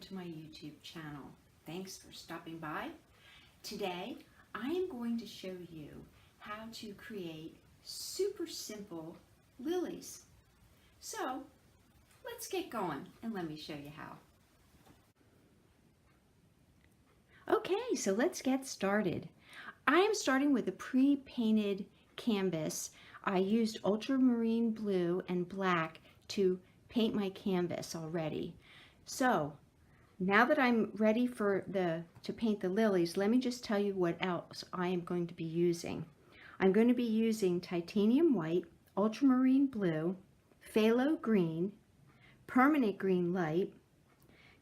welcome to my YouTube channel. Thanks for stopping by. Today I am going to show you how to create super simple lilies. So let's get going and let me show you how. Okay, so let's get started. I am starting with a pre-painted canvas. I used ultramarine blue and black to paint my canvas already. So now that I'm ready to paint the lilies, let me just tell you what else I am going to be using. I'm going to be using titanium white, ultramarine blue, phthalo green, permanent green light,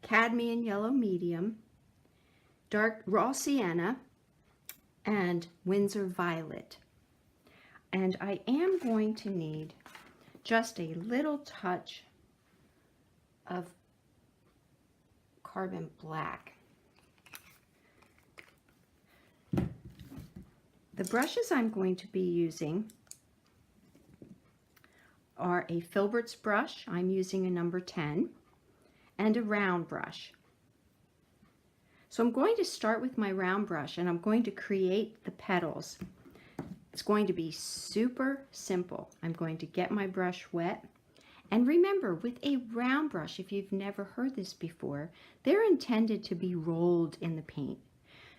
cadmium yellow medium, dark raw sienna, and Winsor violet. And I am going to need just a little touch of carbon black. The brushes I'm going to be using are a filberts brush. I'm using a number 10 and a round brush. So I'm going to start with my round brush and I'm going to create the petals. It's going to be super simple. I'm going to get my brush wet. And remember, with a round brush, if you've never heard this before, they're intended to be rolled in the paint.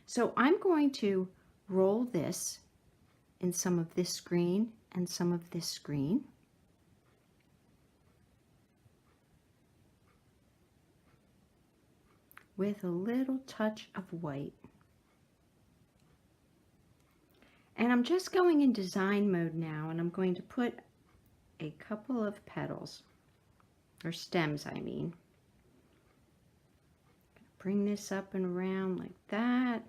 So I'm going to roll this in some of this green and some of this green. With a little touch of white. And I'm just going in design mode now, and I'm going to put a couple of petals, or stems I mean. Bring this up and around like that.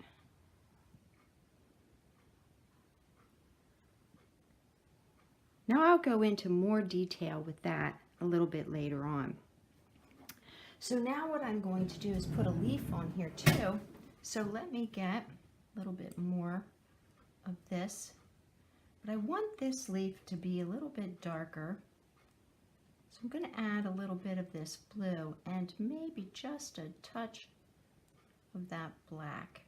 Now I'll go into more detail with that a little bit later on. So now what I'm going to do is put a leaf on here too. So let me get a little bit more of this. But I want this leaf to be a little bit darker. So I'm going to add a little bit of this blue and maybe just a touch of that black.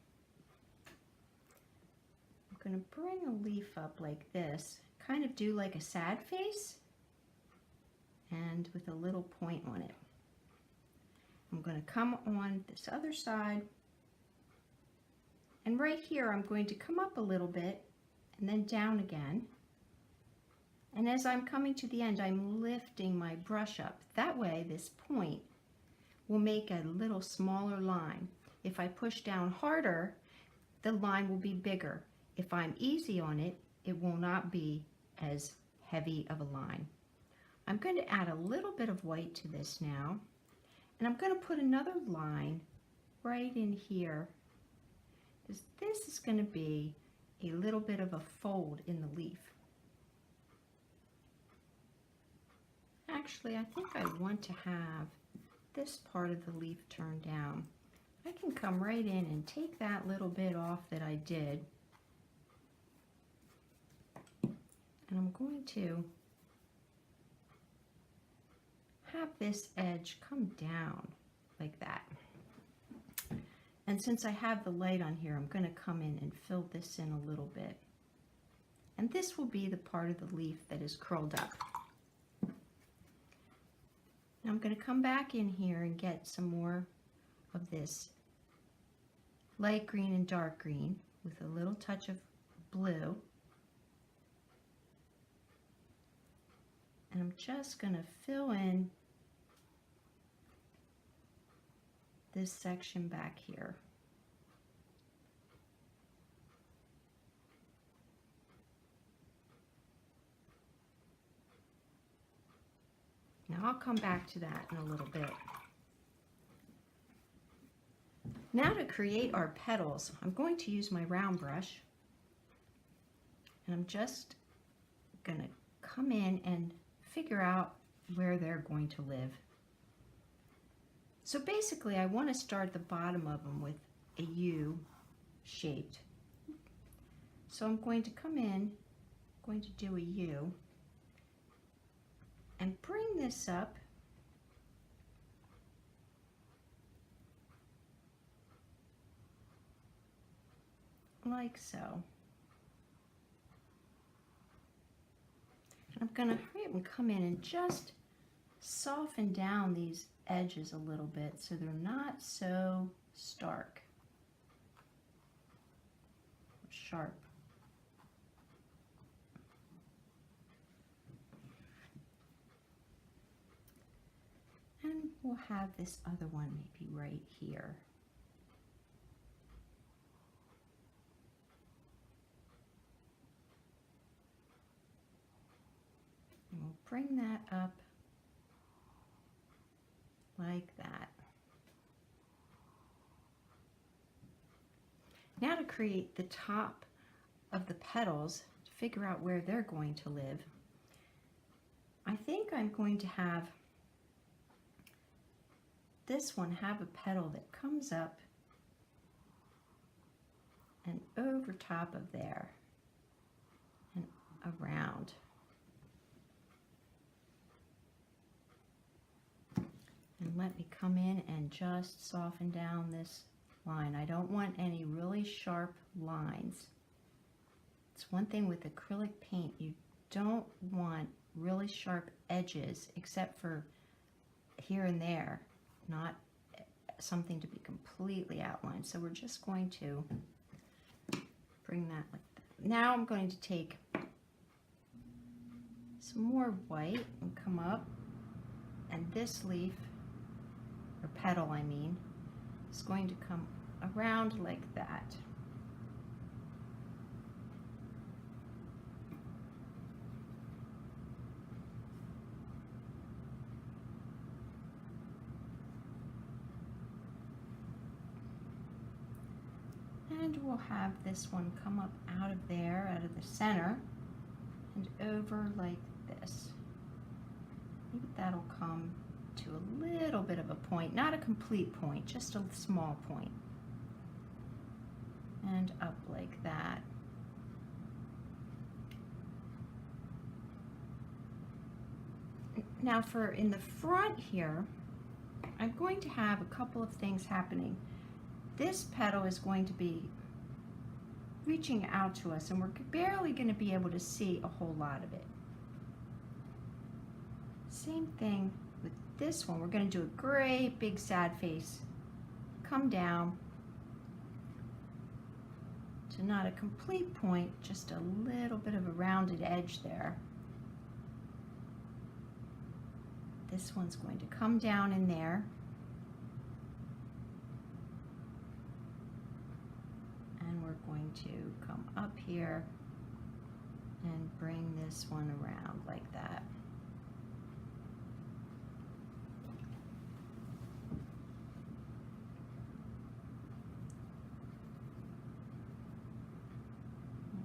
I'm going to bring a leaf up like this, kind of do like a sad face, and with a little point on it. I'm going to come on this other side, and right here I'm going to come up a little bit and then down again. And as I'm coming to the end, I'm lifting my brush up. That way this point will make a little smaller line. If I push down harder, the line will be bigger. If I'm easy on it, it will not be as heavy of a line. I'm going to add a little bit of white to this now. And I'm going to put another line right in here, because this is going to be a little bit of a fold in the leaf. Actually, I think I want to have this part of the leaf turned down. I can come right in and take that little bit off that I did. And I'm going to have this edge come down like that. And since I have the light on here, I'm going to come in and fill this in a little bit. And this will be the part of the leaf that is curled up. Now I'm going to come back in here and get some more of this light green and dark green with a little touch of blue. And I'm just going to fill in this section back here. Now I'll come back to that in a little bit. Now to create our petals, I'm going to use my round brush, and I'm just going to come in and figure out where they're going to live. So basically I want to start at the bottom of them with a U shaped. So I'm going to come in, going to do a U, and bring this up like so. I'm going to hurry up and come in and just soften down these edges a little bit so they're not so stark, sharp. And we'll have this other one maybe right here. And we'll bring that up like that. Now to create the top of the petals, to figure out where they're going to live, I think I'm going to have this one have a petal that comes up and over top of there and around. And let me come in and just soften down this line. I don't want any really sharp lines. It's one thing with acrylic paint, you don't want really sharp edges except for here and there, not something to be completely outlined. So we're just going to bring that like that. Now I'm going to take some more white and come up, and this leaf, or petal I mean, is going to come around like that. And we'll have this one come up out of there, out of the center, and over like this. Maybe that'll come to a little bit of a point, not a complete point, just a small point. And up like that. Now for in the front here, I'm going to have a couple of things happening. This petal is going to be reaching out to us, and we're barely going to be able to see a whole lot of it. Same thing with this one. We're going to do a great big sad face, come down to not a complete point, just a little bit of a rounded edge there. This one's going to come down in there. And we're going to come up here and bring this one around like that.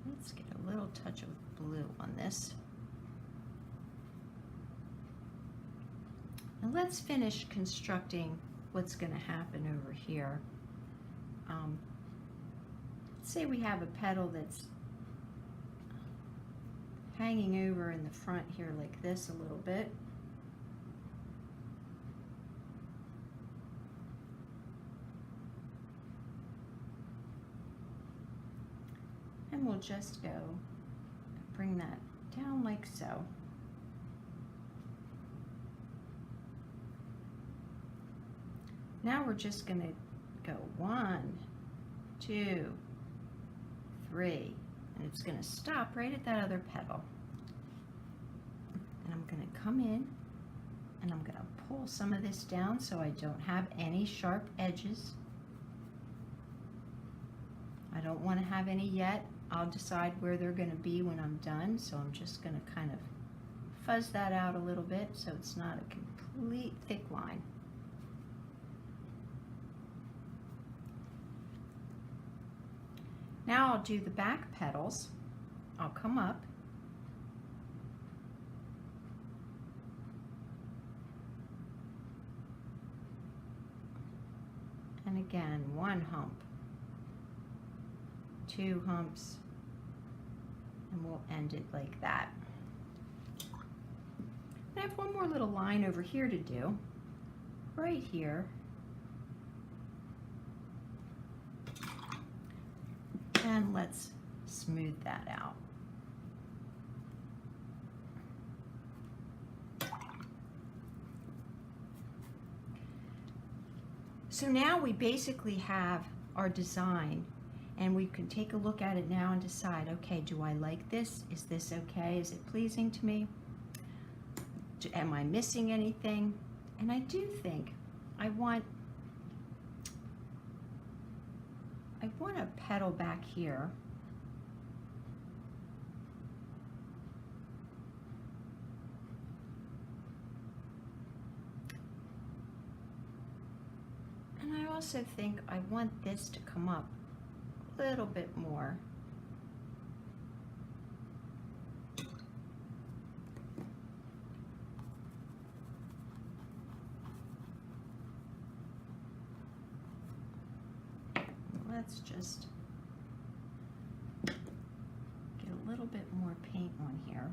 Let's get a little touch of blue on this. Now let's finish constructing what's going to happen over here. Let's say we have a petal that's hanging over in the front here like this a little bit. And we'll just go bring that down like so. Now we're just going to go 1, 2, 3, and it's going to stop right at that other petal. And I'm going to come in and I'm going to pull some of this down so I don't have any sharp edges. I don't want to have any yet. I'll decide where they're going to be when I'm done, so I'm just going to kind of fuzz that out a little bit so it's not a complete thick line. Now I'll do the back petals. I'll come up and again 1 hump, 2 humps, and we'll end it like that. I have one more little line over here to do, right here. And And let's smooth that out. So now we basically have our design, and we can take a look at it now and decide, okay, do I like this? Is this okay? Is it pleasing to me? Am I missing anything? And I do think I want a petal back here. And I also think I want this to come up a little bit more. Let's just get a little bit more paint on here.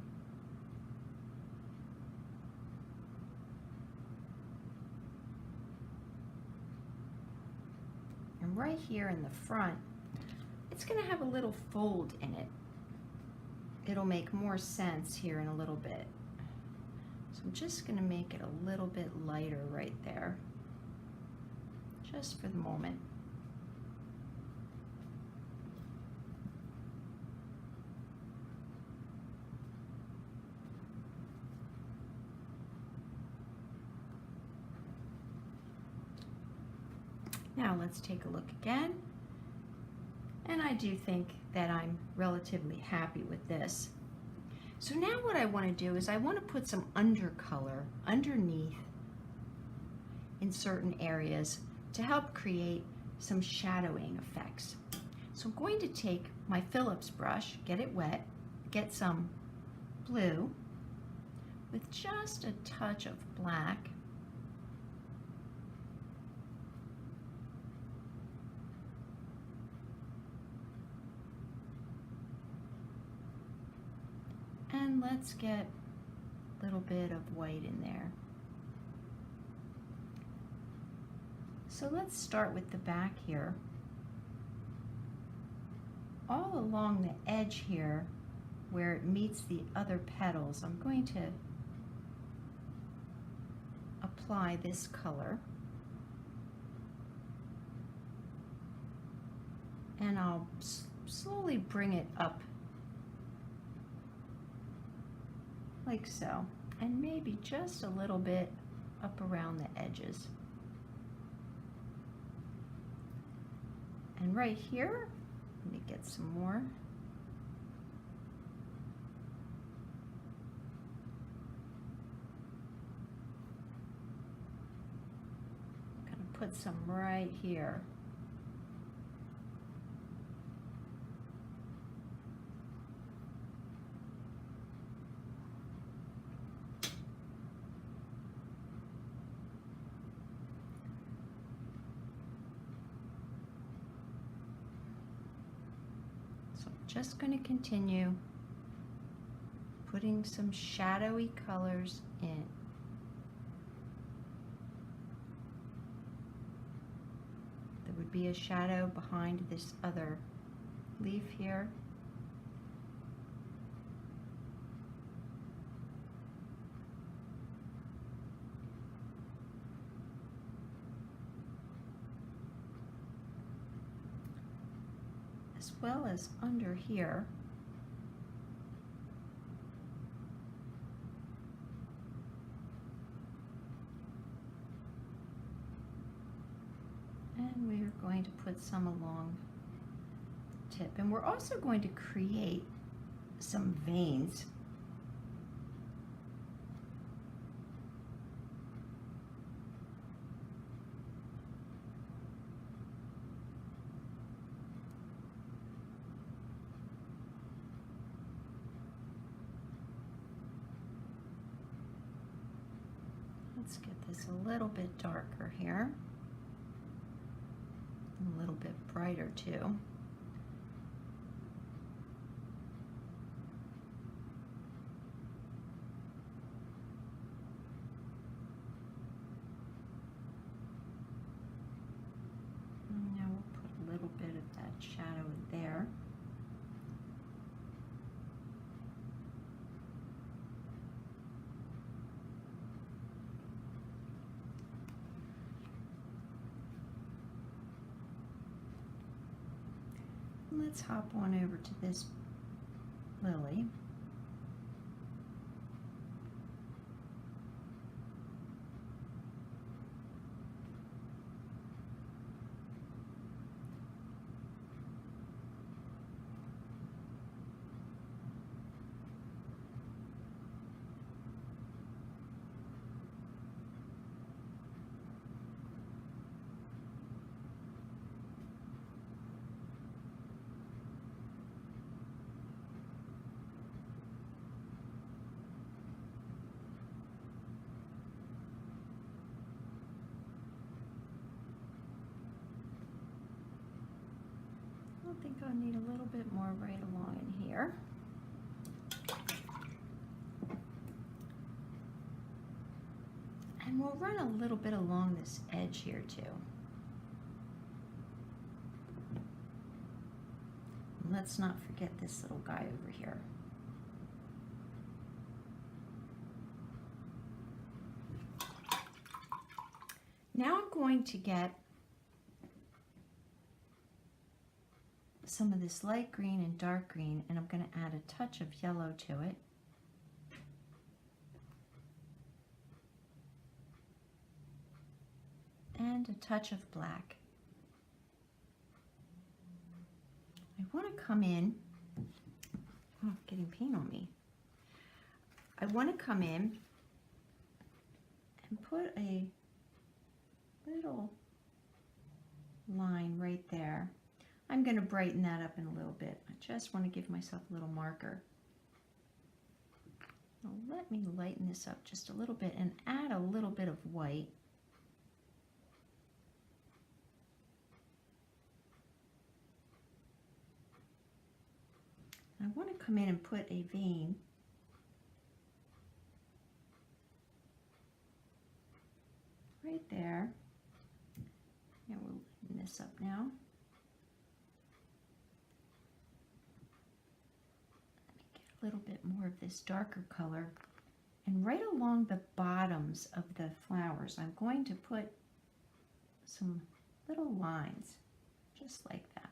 And right here in the front, it's going to have a little fold in it. It'll make more sense here in a little bit. So I'm just going to make it a little bit lighter right there, just for the moment. Now let's take a look again. And I do think that I'm relatively happy with this. So now what I want to do is I want to put some undercolor underneath in certain areas to help create some shadowing effects. So I'm going to take my Phillips brush, get it wet, get some blue with just a touch of black. And let's get a little bit of white in there. So let's start with the back here. All along the edge here, where it meets the other petals, I'm going to apply this color. And I'll slowly bring it up like so, and maybe just a little bit up around the edges. And right here, let me get some more. I'm gonna put some right here. Just going to continue putting some shadowy colors in. There would be a shadow behind this other leaf here. As well as under here. And we are going to put some along the tip. And we're also going to create some veins. Let's get this a little bit darker here, a little bit brighter too. And now we'll put a little bit of that shadow in there. Let's hop on over to this lily. I think I need a little bit more right along in here. And we'll run a little bit along this edge here too. And let's not forget this little guy over here. Now I'm going to get some of this light green and dark green, and I'm going to add a touch of yellow to it. And a touch of black. I want to come in, oh, getting paint on me. I want to come in and put a little line right there. I'm going to brighten that up in a little bit. I just want to give myself a little marker. Now let me lighten this up just a little bit and add a little bit of white. I want to come in and put a vein right there. And we'll lighten this up now. A little bit more of this darker color, and right along the bottoms of the flowers I'm going to put some little lines just like that.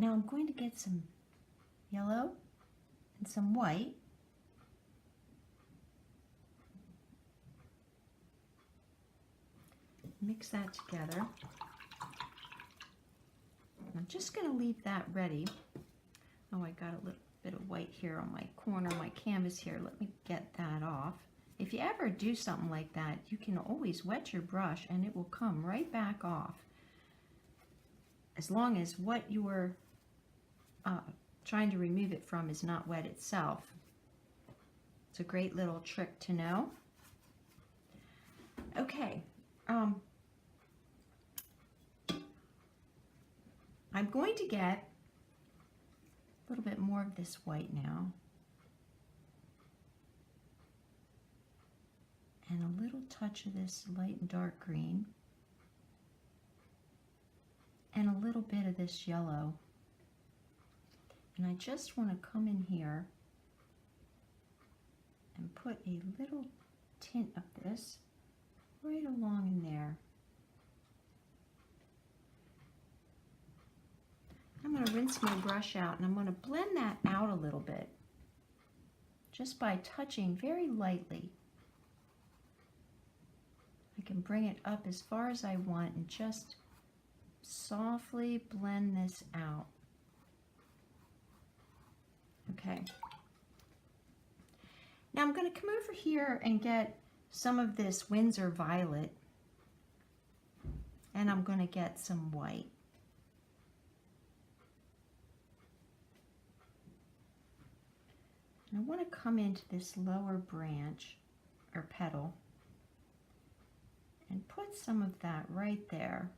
Now I'm going to get some yellow and some white. Mix that together. I'm just going to leave that ready. Oh, I got a little bit of white here on my corner, my canvas here. Let me get that off. If you ever do something like that, you can always wet your brush and it will come right back off, as long as what you were trying to remove it from is not wet itself. It's a great little trick to know. Okay. I'm going to get a little bit more of this white now, and a little touch of this light and dark green, and a little bit of this yellow. And I just want to come in here and put a little tint of this right along in there. I'm going to rinse my brush out, and I'm going to blend that out a little bit just by touching very lightly. I can bring it up as far as I want and just softly blend this out. Okay. Now I'm going to come over here and get some of this Windsor Violet, and I'm going to get some white. And I want to come into this lower branch or petal and put some of that right there.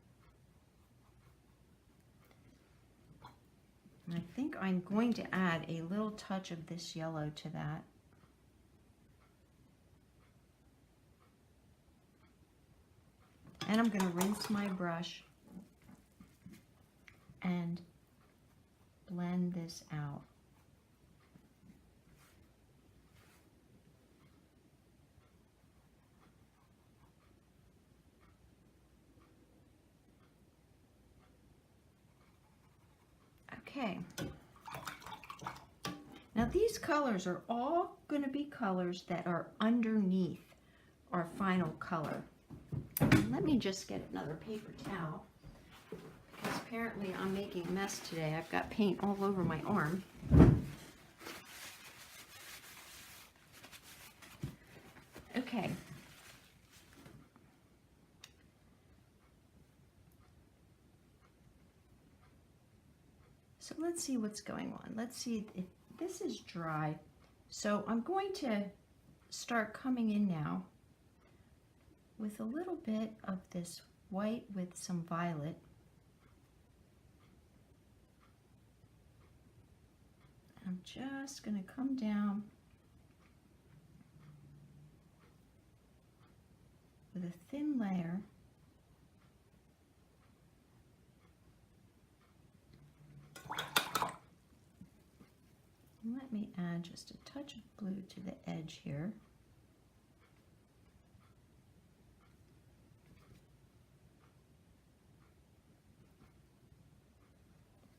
And I think I'm going to add a little touch of this yellow to that. And I'm going to rinse my brush and blend this out. Okay. Now these colors are all going to be colors that are underneath our final color. Let me just get another paper towel, because apparently I'm making a mess today. I've got paint all over my arm. Okay. So let's see what's going on. Let's see if this is dry. So I'm going to start coming in now with a little bit of this white with some violet. I'm just going to come down with a thin layer. And let me add just a touch of blue to the edge here.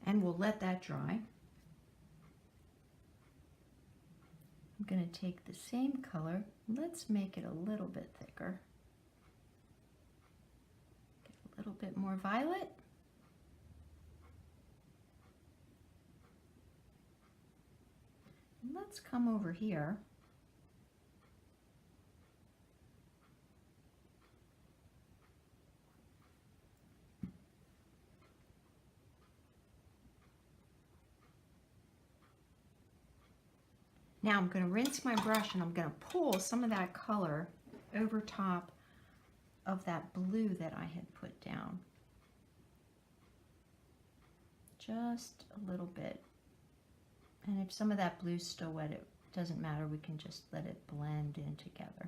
And we'll let that dry. I'm going to take the same color. Let's make it a little bit thicker. Get a little bit more violet. And let's come over here. Now I'm going to rinse my brush and I'm going to pull some of that color over top of that blue that I had put down. Just a little bit. And if some of that blue's still wet, it doesn't matter. We can just let it blend in together.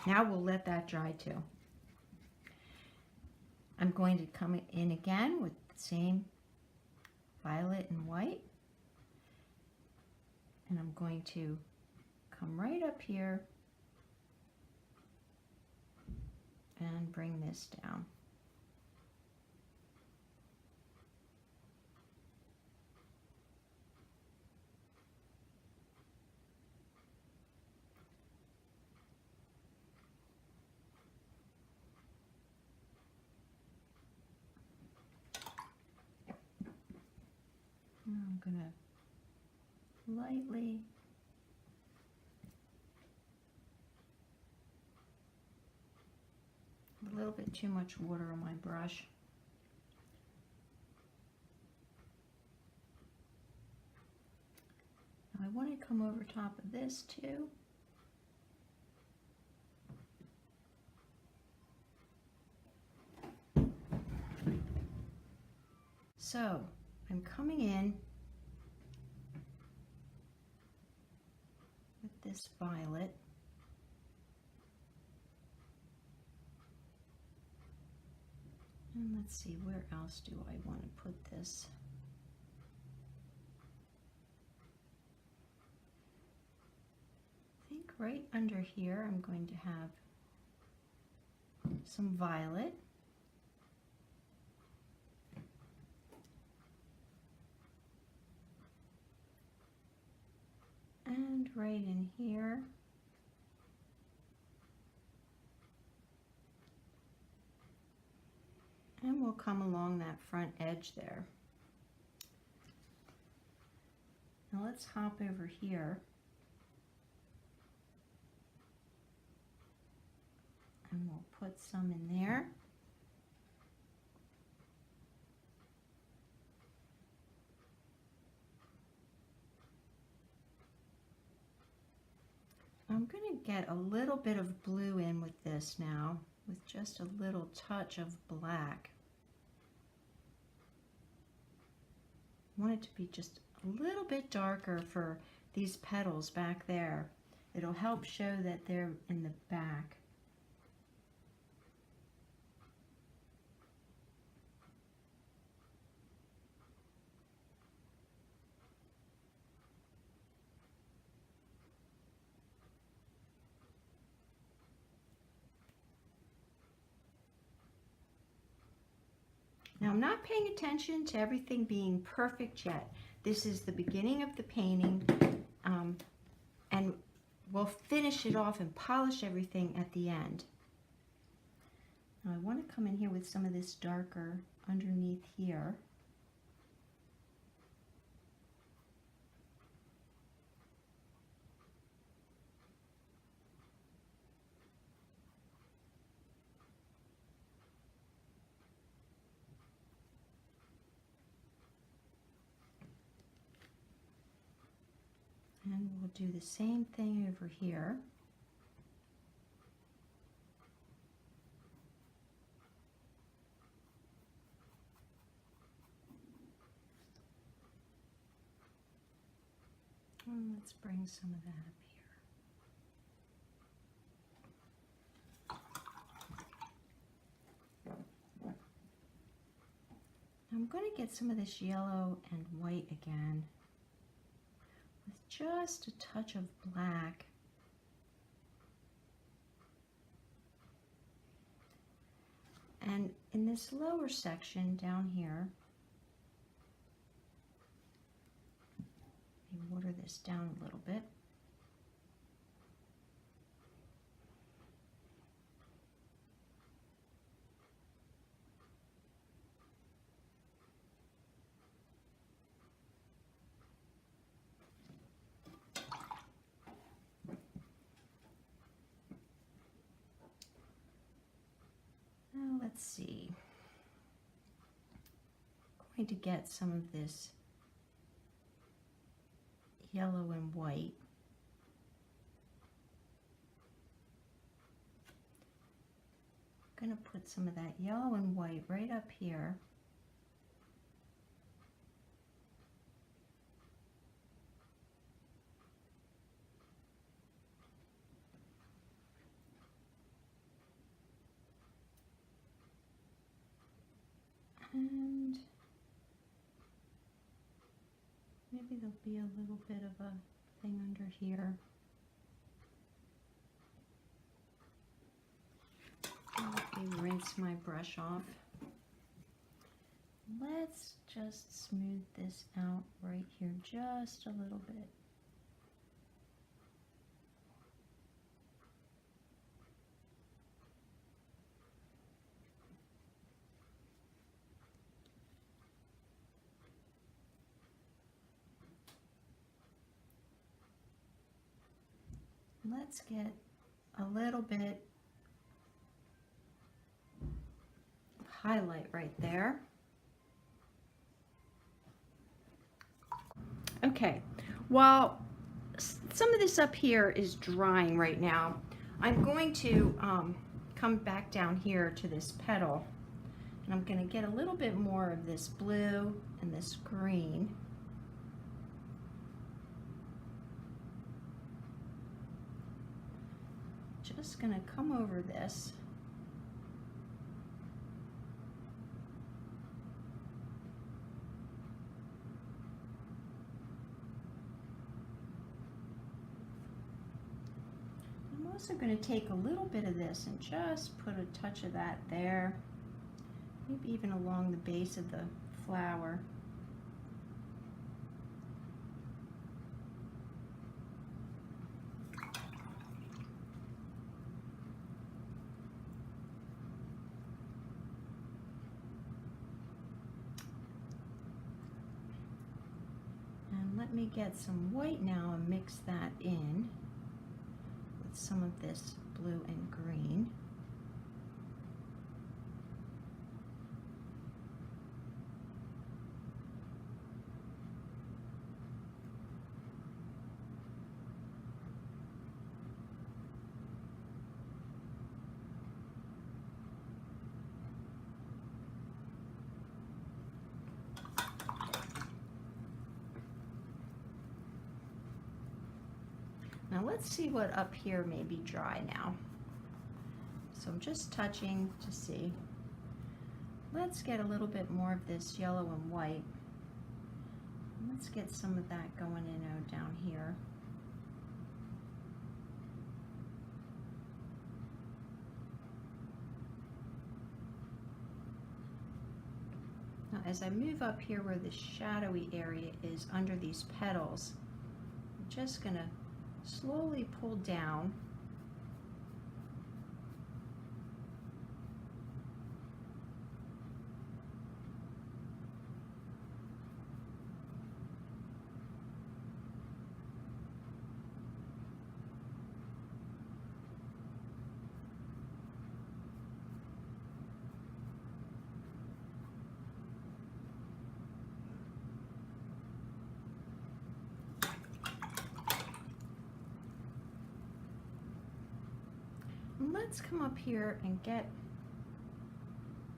Now we'll let that dry too. I'm going to come in again with the same violet and white. And I'm going to come right up here and bring this down. Now I'm going to lightly a little bit too much water on my brush. Now I want to come over top of this too. So I'm coming in with this violet. And let's see, where else do I want to put this? I think right under here I'm going to have some violet. And right in here. And we'll come along that front edge there. Now let's hop over here. And we'll put some in there. I'm going to get a little bit of blue in with this now, with just a little touch of black. I want it to be just a little bit darker for these petals back there. It'll help show that they're in the back. Now I'm not paying attention to everything being perfect yet. This is the beginning of the painting, and we'll finish it off and polish everything at the end. Now I want to come in here with some of this darker underneath here. And we'll do the same thing over here. And let's bring some of that up here. I'm going to get some of this yellow and white again, with just a touch of black. And in this lower section down here, let me water this down a little bit. Now let's see. I'm going to get some of this yellow and white. I'm going to put some of that yellow and white right up here. And maybe there'll be a little bit of a thing under here. Let me rinse my brush off. Let's just smooth this out right here just a little bit. Let's get a little bit of highlight right there. Okay, while some of this up here is drying right now, I'm going to come back down here to this petal, and I'm going to get a little bit more of this blue and this green. Just going to come over this. I'm also going to take a little bit of this and just put a touch of that there, maybe even along the base of the flower. Let me get some white now and mix that in with some of this blue and green. Now let's see what up here may be dry now. So I'm just touching to see. Let's get a little bit more of this yellow and white. Let's get some of that going in down here. as I move up here where the shadowy area is under these petals, I'm just going to slowly pull down. And let's come up here and get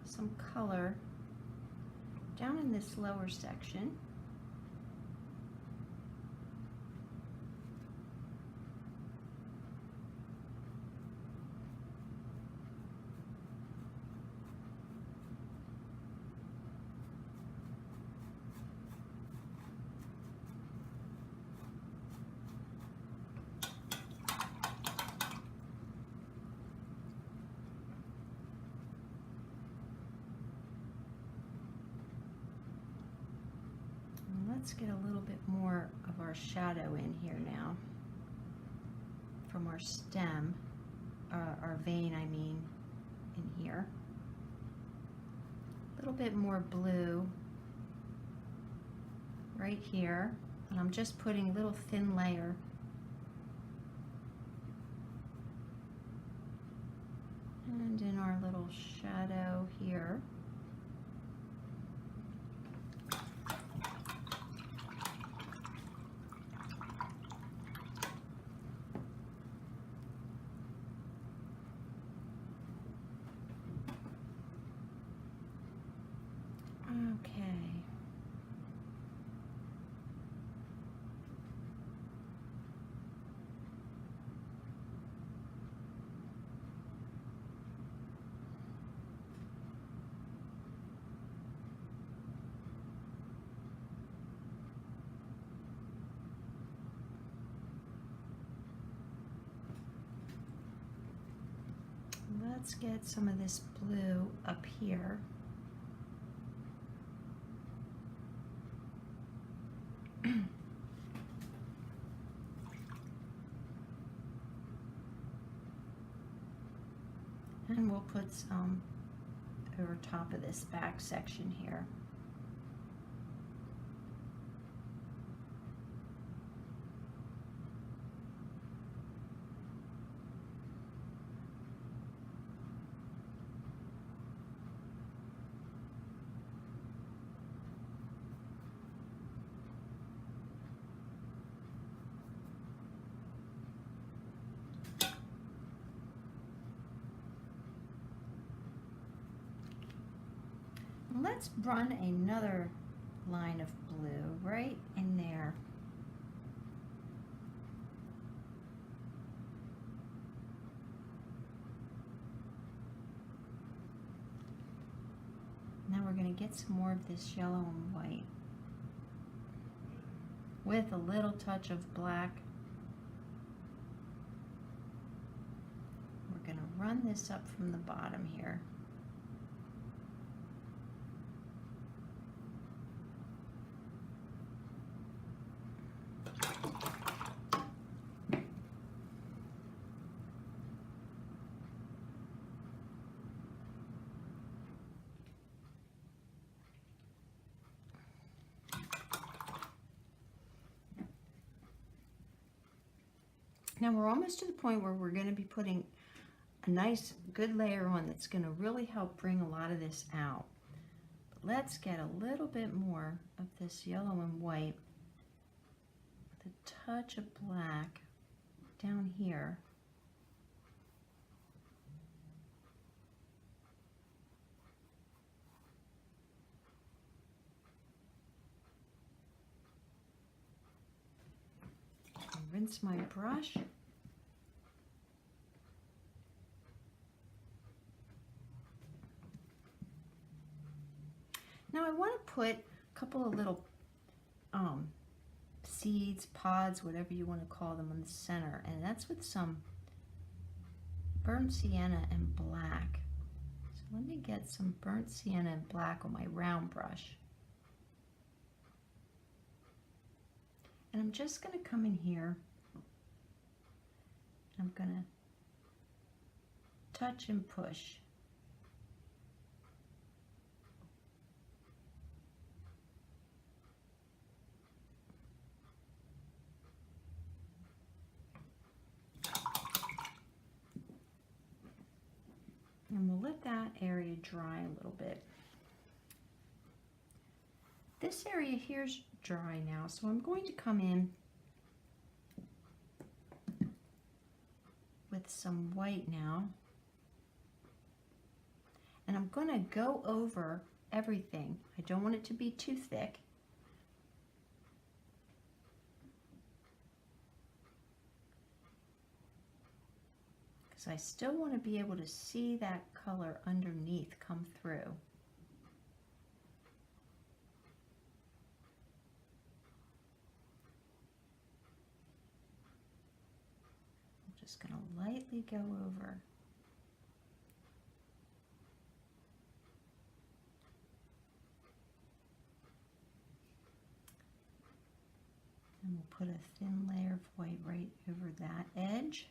some color down in this lower section. Let's get a little bit more of our shadow in here now from our stem, our vein, I mean, in here. A little bit more blue right here, and I'm just putting a little thin layer. And in our little shadow here. Okay. Let's get some of this blue up here. And we'll put some over top of this back section here. Let's run another line of blue right in there. Now we're going to get some more of this yellow and white with a little touch of black. We're going to run this up from the bottom here. Now we're almost to the point where we're going to be putting a nice good layer on that's going to really help bring a lot of this out. But let's get a little bit more of this yellow and white with a touch of black down here. Rinse my brush. Now I want to put a couple of little seeds, pods, whatever you want to call them, in the center, and that's with some burnt sienna and black. So Let me get some burnt sienna and black on my round brush. And I'm just going to come in here. I'm going to touch and push. And we'll let that area dry a little bit. This area here is dry now, so I'm going to come in with some white now. And I'm going to go over everything. I don't want it to be too thick. Because I still want to be able to see that color underneath come through. I'm just going to lightly go over. And we'll put a thin layer of white right over that edge.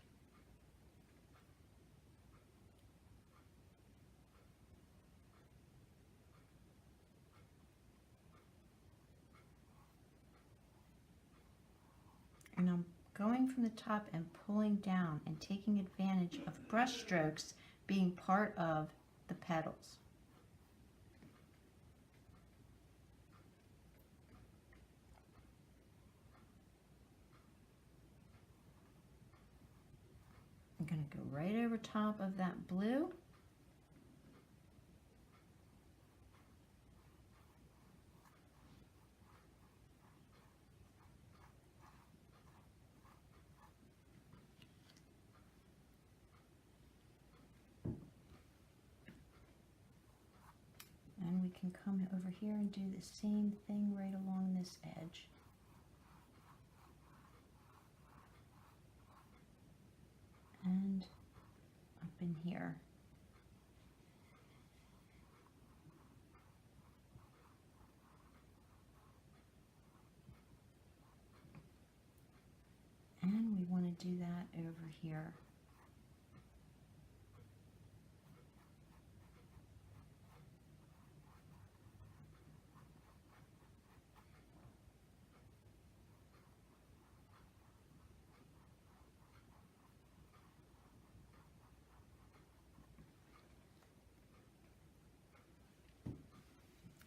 And I'm going from the top and pulling down and taking advantage of brush strokes being part of the petals. I'm going to go right over top of that blue. And we can come over here and do the same thing right along this edge. And up in here. And we want to do that over here.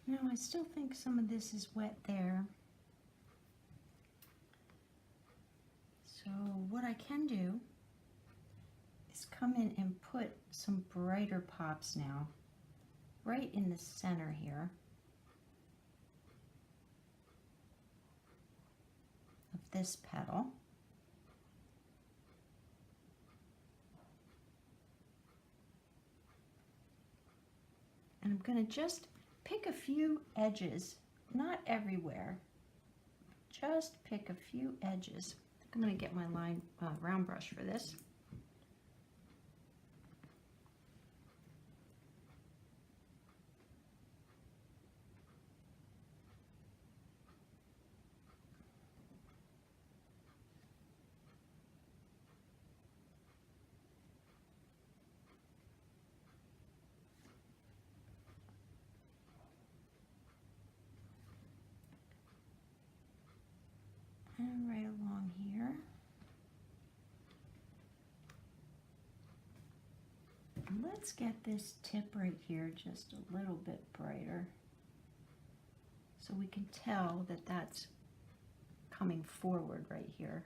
Now I still think some of this is wet there. So what I can do is come in and put some brighter pops now, right in the center here of this petal. And I'm going to just pick a few edges, not everywhere, just pick a few edges. I'm going to get my round brush for this. And right along here. And let's get this tip right here just a little bit brighter so we can tell that that's coming forward right here.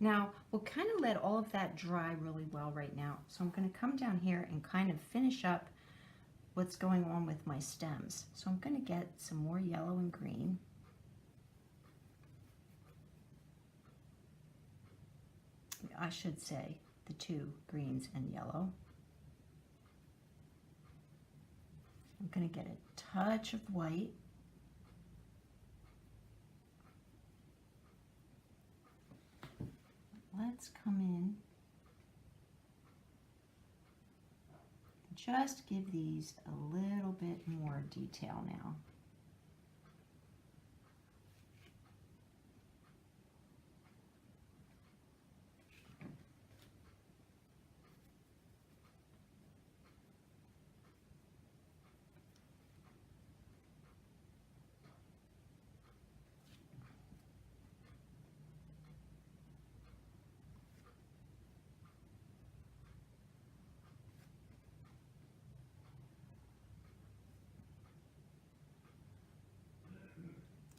Now, we'll kind of let all of that dry really well right now. So I'm going to come down here and kind of finish up what's going on with my stems. So I'm going to get some more yellow and green. I should say the two greens and yellow. I'm going to get a touch of white. Let's come in, just give these a little bit more detail now.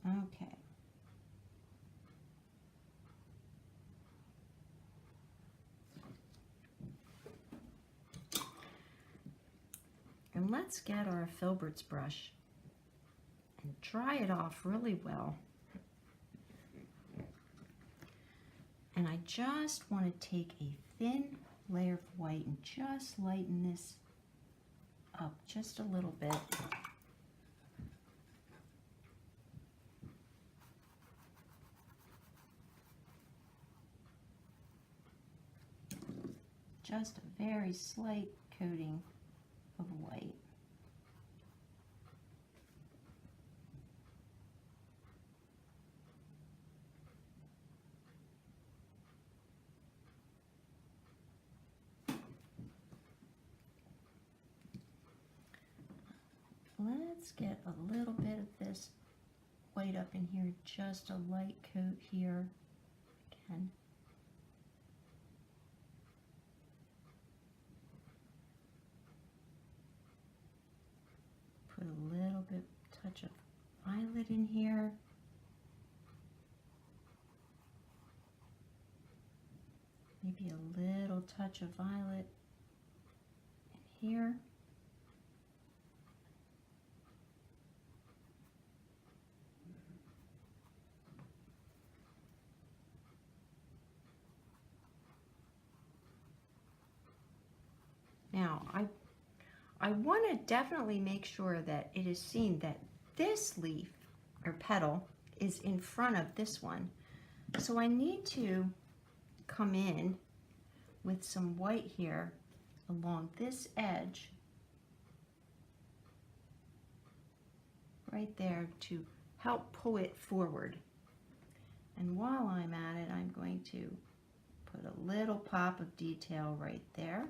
Okay. And let's get our filberts brush and dry it off really well. And I just want to take a thin layer of white and just lighten this up just a little bit. Just a very slight coating of white. Let's get a little bit of this white up in here, just a light coat here again. Put a little bit, touch of violet in here. Maybe a little touch of violet in here. Now, I want to definitely make sure that it is seen that this leaf or petal is in front of this one. So I need to come in with some white here along this edge right there to help pull it forward. And while I'm at it, I'm going to put a little pop of detail right there.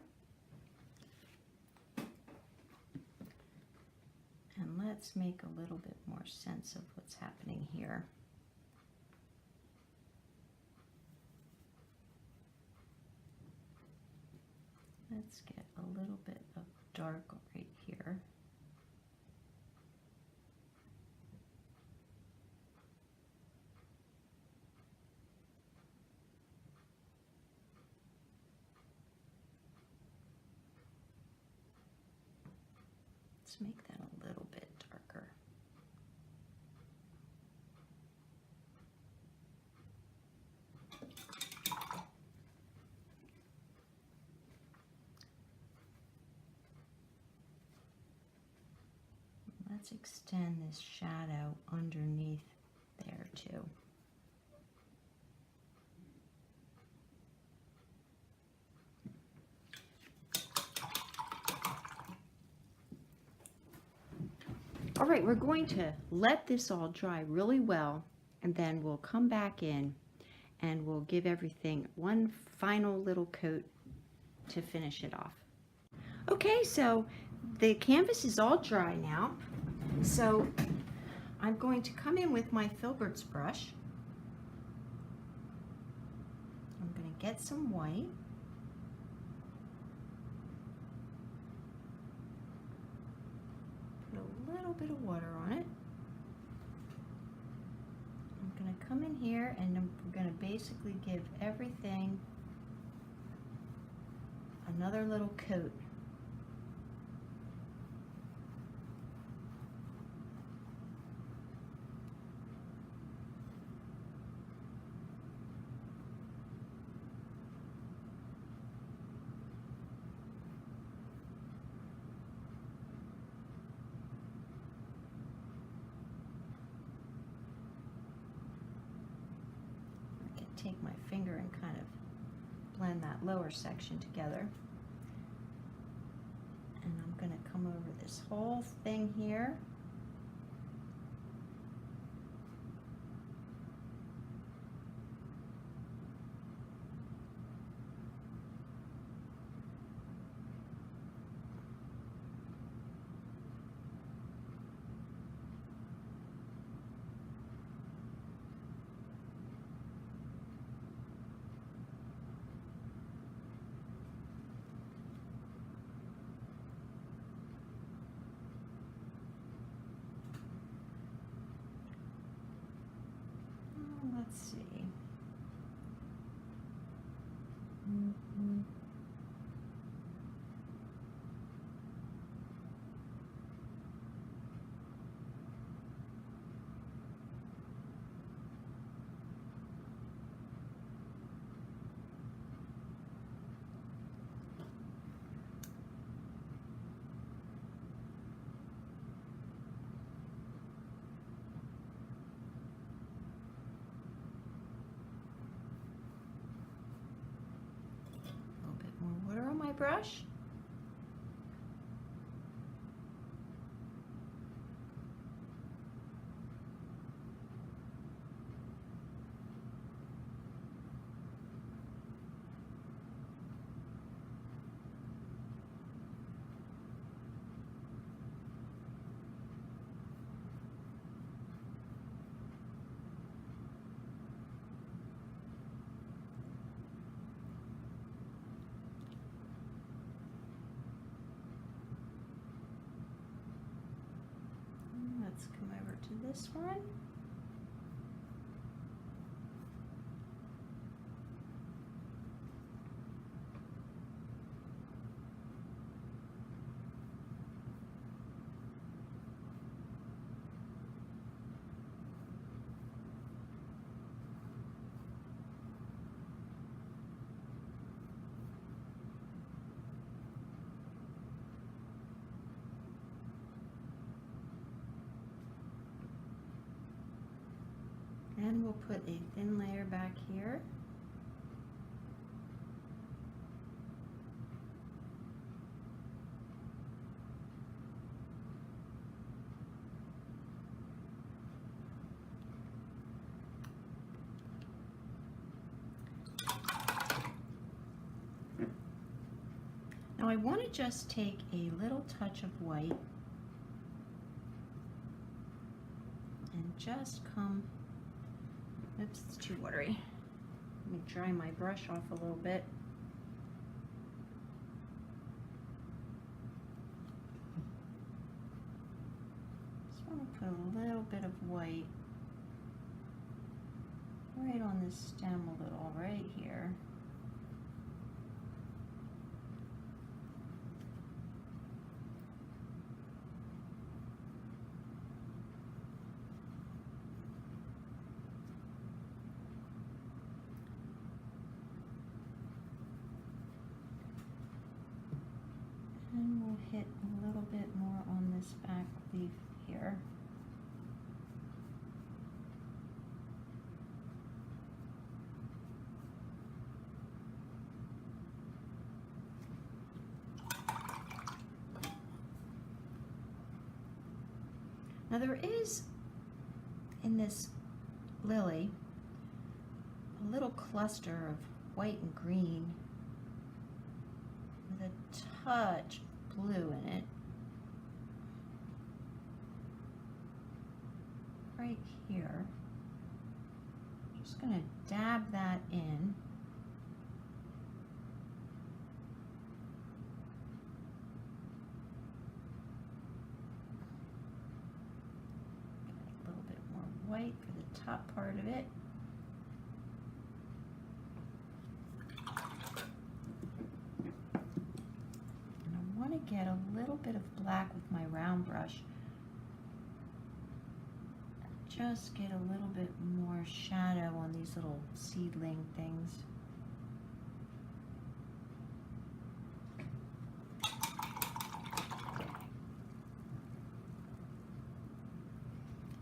And let's make a little bit more sense of what's happening here. Let's get a little bit of dark right here. Let's make that a little bit darker. Let's extend this shadow underneath there too. All right, we're going to let this all dry really well, and then we'll come back in and we'll give everything one final little coat to finish it off. Okay, so the canvas is all dry now. So I'm going to come in with my filberts brush. I'm going to get some white. Put a little bit of water on it. I'm going come in here and we're going to basically give everything another little coat. Take my finger and kind of blend that lower section together. And I'm going to come over this whole thing here. Let's see. More water on my brush. Let's come over to this one. And we'll put a thin layer back here. Now I want to just take a little touch of white and just come, oops, it's too watery. Let me dry my brush off a little bit. Just want to put a little bit of white right on this stem a little, right here. And we'll hit a little bit more on this back leaf here. Now there is, in this lily, a little cluster of white and green with a touch of blue in it. Right here. Just going to dab that in. White for the top part of it. And I want to get a little bit of black with my round brush. Just get a little bit more shadow on these little seedling things.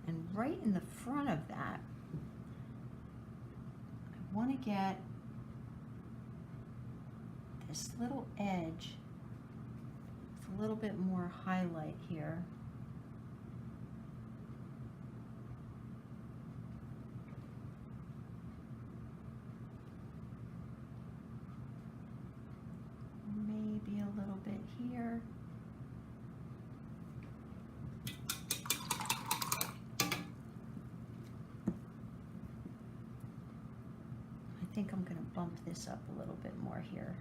And right in the front of that, I want to get this little edge with a little bit more highlight here. Maybe a little bit here. I think I'm going to bump this up a little bit more here.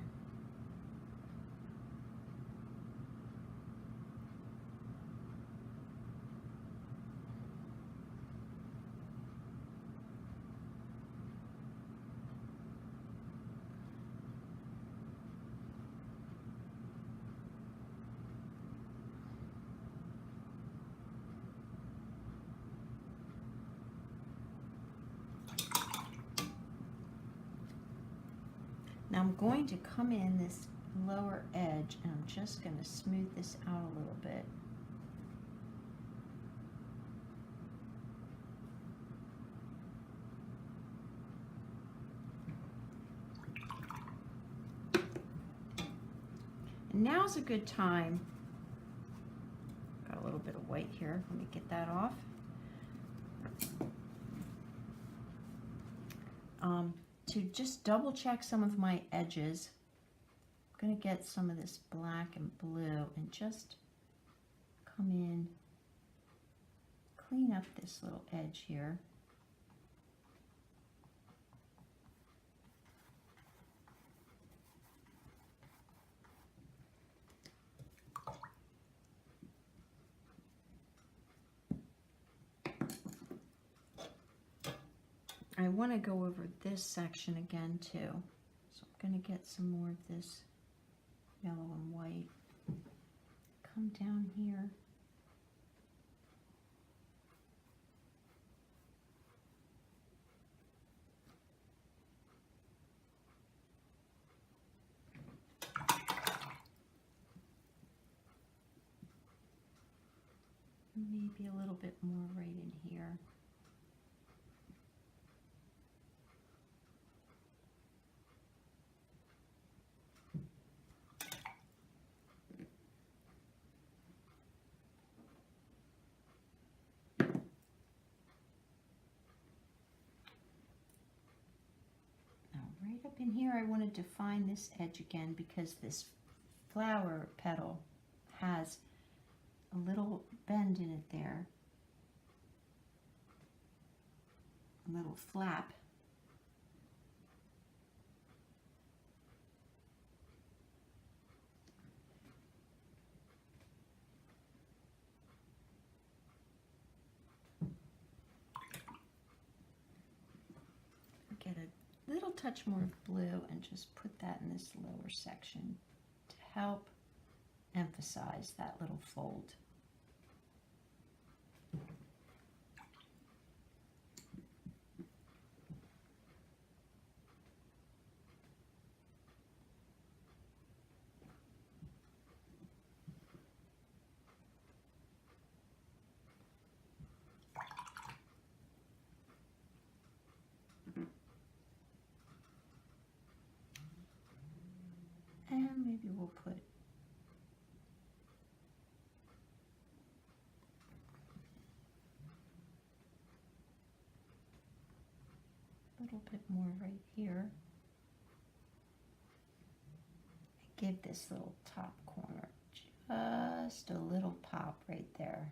Now I'm going to come in this lower edge and I'm just going to smooth this out a little bit. And now's a good time. Got a little bit of white here. Let me get that off. To just double check some of my edges, I'm going to get some of this black and blue and just come in, clean up this little edge here. I want to go over this section again too. So I'm going to get some more of this yellow and white. Come down here. Maybe a little bit more right in here. Right up in here, I want to define this edge again because this flower petal has a little bend in it there, a little flap. Get a little touch more of blue and just put that in this lower section to help emphasize that little fold. And maybe we'll put a little bit more right here. And give this little top corner just a little pop right there.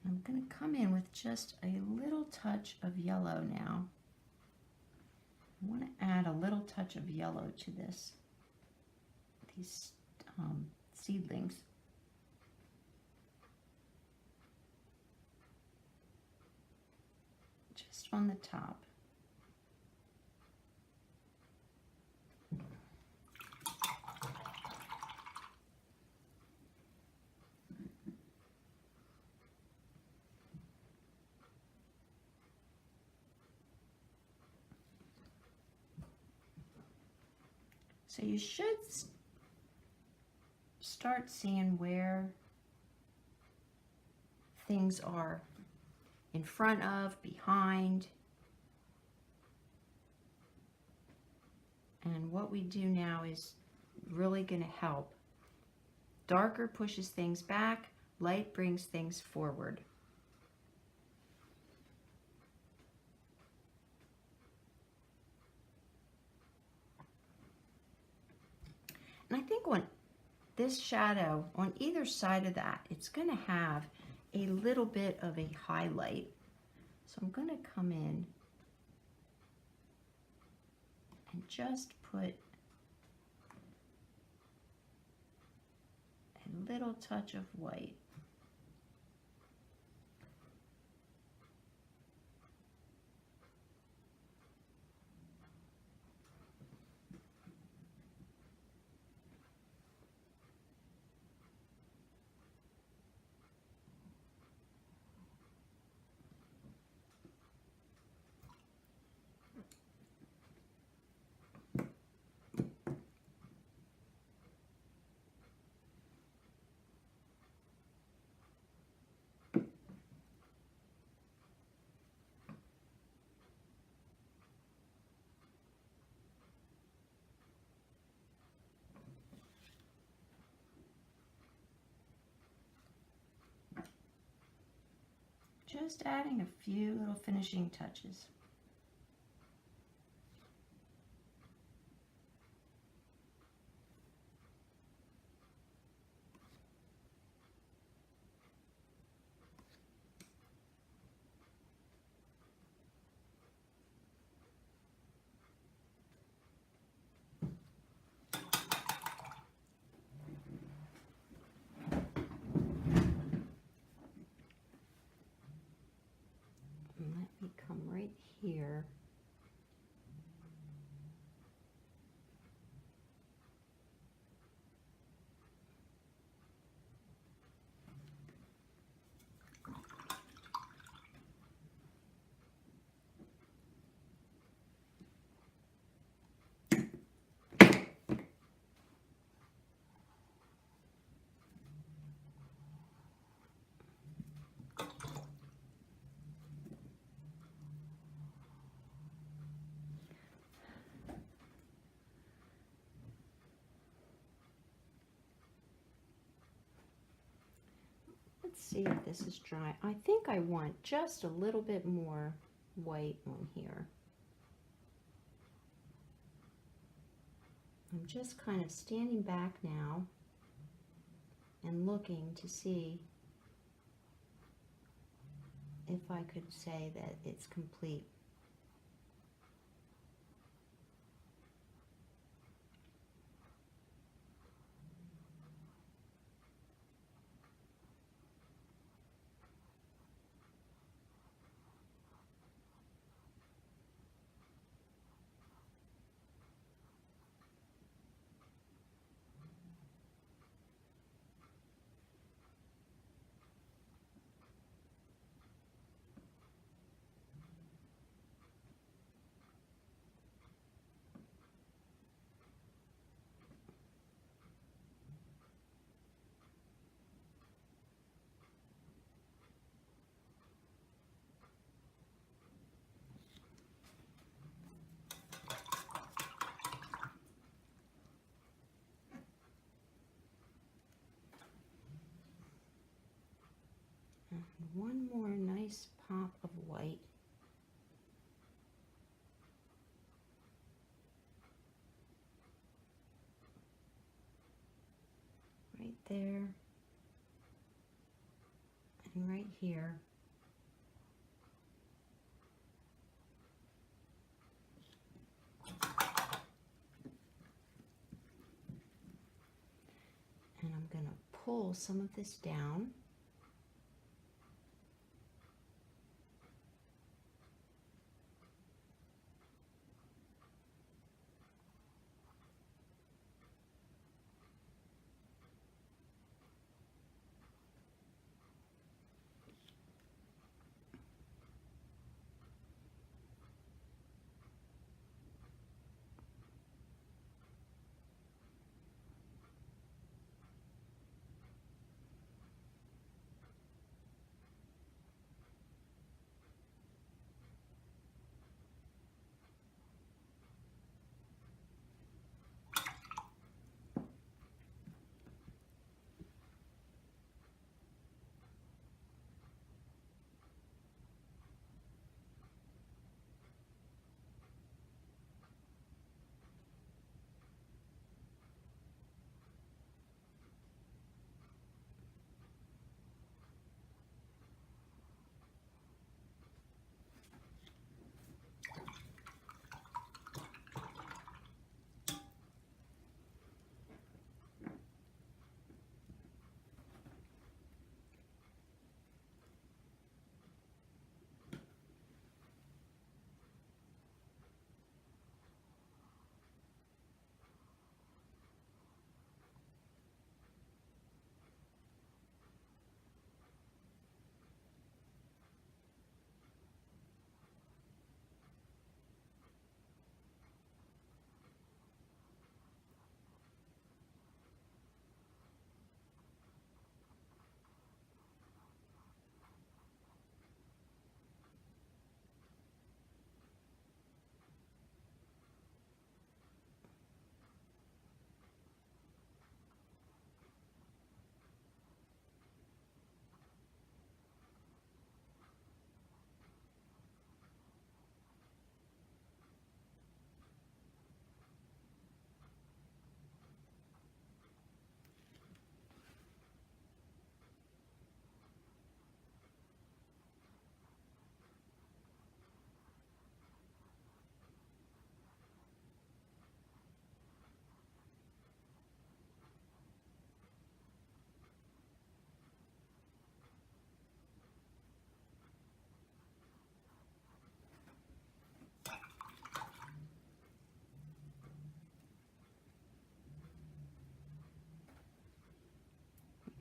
I'm going to come in with just a little touch of yellow now. I want to add a little touch of yellow to these seedlings. Just on the top. So you should start seeing where things are in front of, behind. And what we do now is really going to help. Darker pushes things back, light brings things forward. And I think on this shadow, on either side of that, it's going to have a little bit of a highlight. So I'm going to come in and just put a little touch of white. Just adding a few little finishing touches. Come right here. Let's see if this is dry. I think I want just a little bit more white on here. I'm just kind of standing back now and looking to see if I could say that it's complete. And one more nice pop of white. Right there and right here. And I'm going to pull some of this down.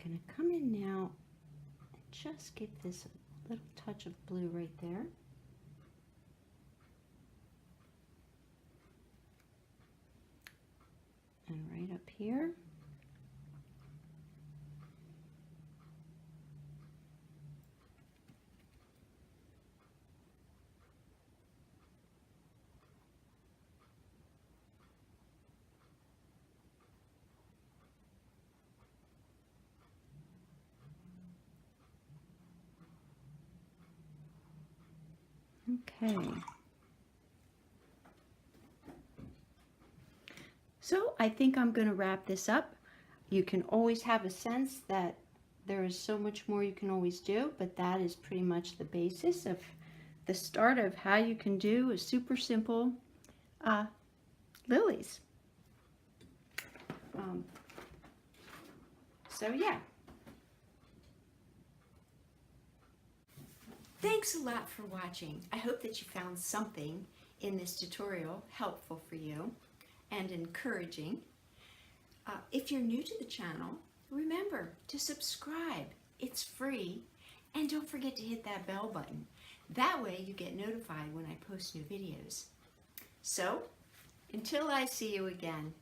I'm going to come in now and just get this little touch of blue right there. And right up here. Okay. So I think I'm going to wrap this up. You can always have a sense that there is so much more you can always do, but that is pretty much the basis of the start of how you can do a super simple lilies. So yeah. Thanks a lot for watching. I hope that you found something in this tutorial helpful for you and encouraging. If you're new to the channel, remember to subscribe. It's free. And don't forget to hit that bell button. That way you get notified when I post new videos. So, until I see you again,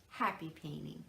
happy painting.